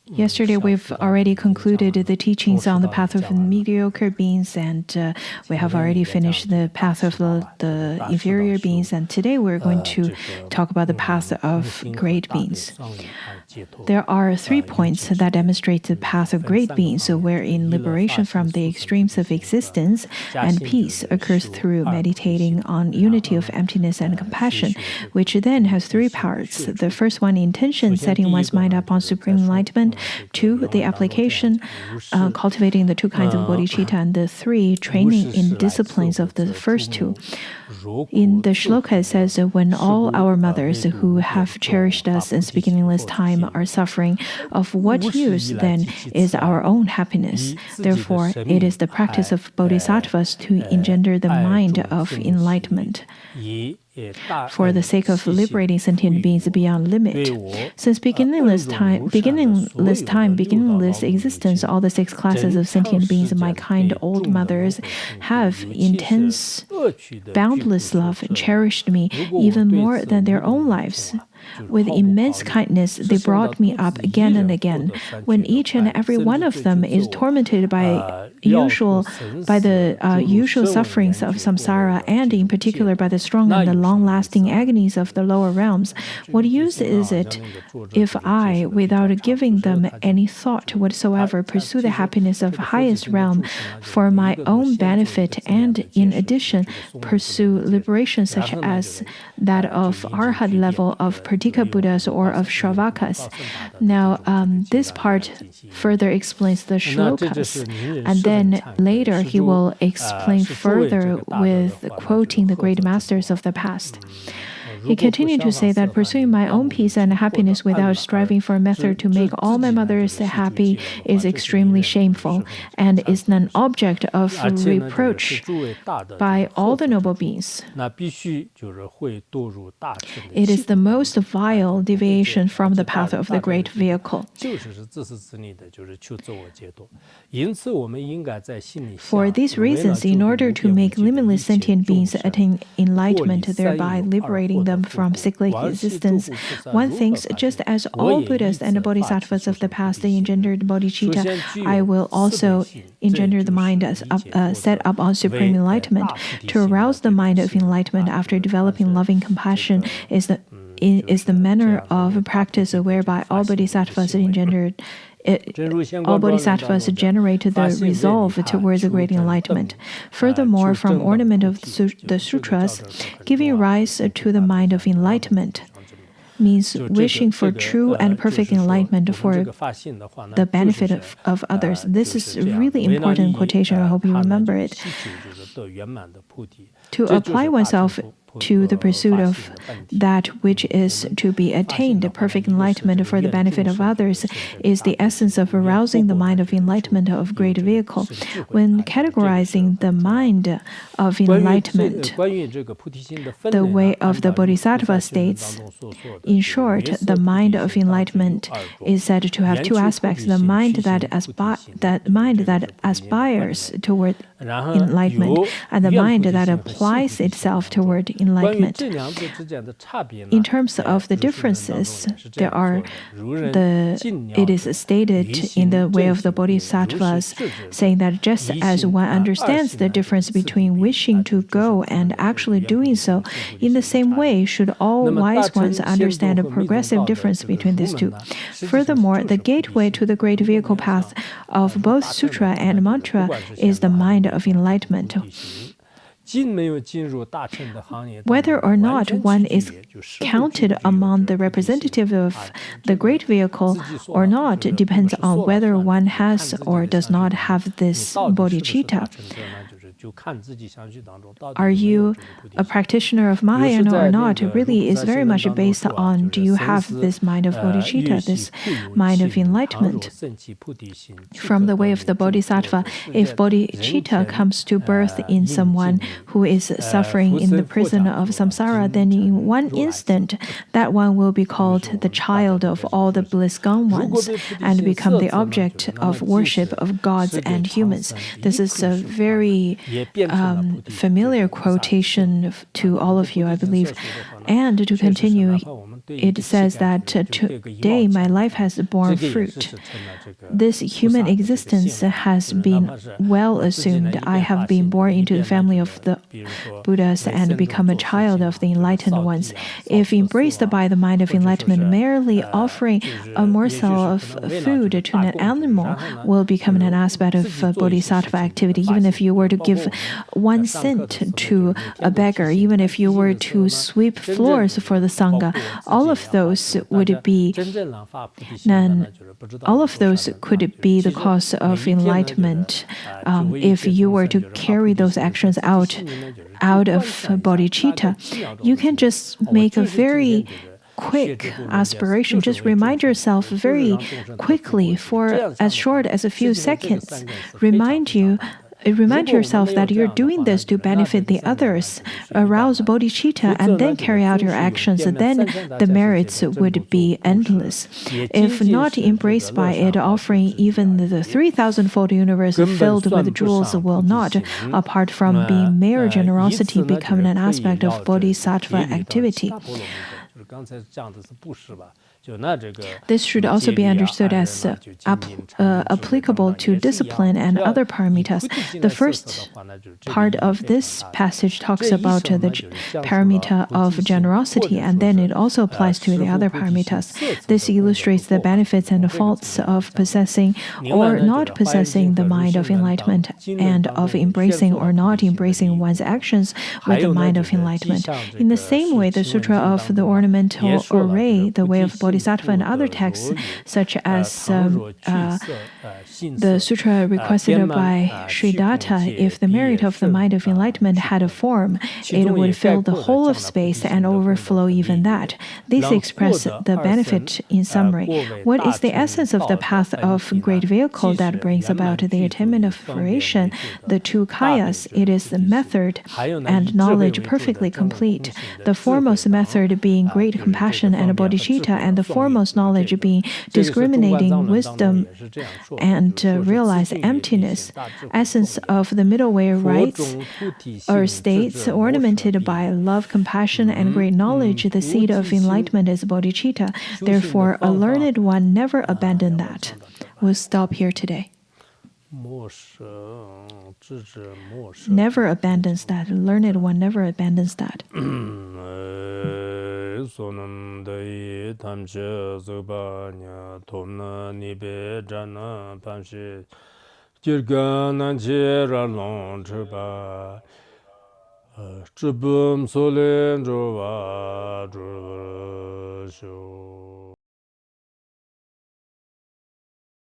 Yesterday, we've already concluded the teachings on the path of mediocre beings, and we have already finished the path of the inferior beings, and today we're going to talk about the path of great beings. There are 3 points that demonstrate the path of great beings, wherein liberation from the extremes of existence and peace occurs through meditating on unity of emptiness and compassion, which then has 3 parts. The first one, intention, setting one's mind up on supreme enlightenment. 2, the application, cultivating the 2 kinds of bodhicitta, and the 3, training in disciplines of the first 2. In the shloka, it says, when all our mothers who have cherished us since beginningless time are suffering, of what use then is our own happiness? Therefore, it is the practice of bodhisattvas to engender the mind of enlightenment for the sake of liberating sentient beings beyond limit. Since beginningless existence, all the 6 classes of sentient beings, my kind old mothers, have intense, boundless love and cherished me even more than their own lives. With immense kindness, they brought me up again and again. When each and every one of them is tormented by the usual sufferings of samsara, and in particular by the strong and the long-lasting agonies of the lower realms, what use is it if I, without giving them any thought whatsoever, pursue the happiness of highest realm for my own benefit, and in addition pursue liberation such as that of arhat level of Pratika Buddhas or of Shravakas? Now, this part further explains the shlokas, and then later he will explain further with quoting the great masters of the past. He continued to say that pursuing my own peace and happiness without striving for a method to make all my mothers happy is extremely shameful and is an object of reproach by all the noble beings. It is the most vile deviation from the path of the great vehicle. For these reasons, in order to make limitless sentient beings attain enlightenment, thereby liberating them from cyclic existence, one thinks, just as all Buddhas and Bodhisattvas of the past engendered bodhicitta, I will also engender the mind as set up on supreme enlightenment. To arouse the mind of enlightenment after developing loving compassion is the manner of practice whereby all bodhisattvas engendered. All bodhisattvas generate the resolve towards a great enlightenment. Furthermore, from ornament of the sutras, giving rise to the mind of enlightenment means wishing for true and perfect enlightenment for the benefit of others. This is a really important quotation. I hope you remember it. To apply oneself to the pursuit of that which is to be attained, perfect enlightenment for the benefit of others, is the essence of arousing the mind of enlightenment of great vehicle. When categorizing the mind of enlightenment, the way of the Bodhisattva states, in short, the mind of enlightenment is said to have 2 aspects: the mind that aspires toward enlightenment, and the mind that applies itself toward enlightenment. In terms of the differences, it is stated in the way of the Bodhisattvas, saying that just as one understands the difference between wishing to go and actually doing so, in the same way should all wise ones understand a progressive difference between these 2. Furthermore, the gateway to the great vehicle path of both sutra and mantra is the mind of enlightenment. Whether or not one is counted among the representative of the great vehicle or not depends on whether one has or does not have this bodhicitta. Are you a practitioner of Mahayana or not? It really is very much based on, do you have this mind of bodhicitta, this mind of enlightenment? From the way of the bodhisattva, if bodhicitta comes to birth in someone who is suffering in the prison of samsara, then in one instant, that one will be called the child of all the bliss-gone ones and become the object of worship of gods and humans. This is a very familiar quotation to all of you, I believe. And to continue, it says that today my life has borne fruit. This human existence has been well assumed. I have been born into the family of the Buddhas and become a child of the enlightened ones. If embraced by the mind of enlightenment, merely offering a morsel of food to an animal will become an aspect of Bodhisattva activity. Even if you were to give 1 cent to a beggar, even if you were to sweep floors for the Sangha, all of those would be all of those could be the cause of enlightenment if you were to carry those actions out of bodhicitta. You can just make a very quick aspiration. Just remind yourself very quickly for as short as a few seconds. Remind yourself that you're doing this to benefit the others, arouse bodhicitta, and then carry out your actions. Then the merits would be endless. If not embraced by it, offering even the 3,000-fold universe filled with jewels will not, apart from being mere generosity, become an aspect of bodhisattva activity. This should also be understood as applicable to discipline and other paramitas. The first part of this passage talks about the paramita of generosity, and then it also applies to the other paramitas. This illustrates the benefits and the faults of possessing or not possessing the mind of enlightenment, and of embracing or not embracing one's actions with the mind of enlightenment. In the same way, the Sutra of the Ornamental Array, the Way of Bodhisattva, and other texts, such as the sutra requested by Sridatta, if the merit of the mind of enlightenment had a form, it would fill the whole of space and overflow even that. These express the benefit in summary. What is the essence of the path of great vehicle that brings about the attainment of liberation? The two kayas, it is the method and knowledge perfectly complete. The foremost method being great compassion and bodhicitta, and the foremost knowledge being discriminating wisdom and realize emptiness. Essence of the middle way rights or states ornamented by love, compassion, and great knowledge. The seed of enlightenment is bodhicitta. Therefore, a learned one never abandoned that. We'll stop here today. Never abandons that. A learned one never abandons that. Sonam dai tamche zoba nya tomna nibe jana panshi jirga nanche ralong cheba chubum solen jova sho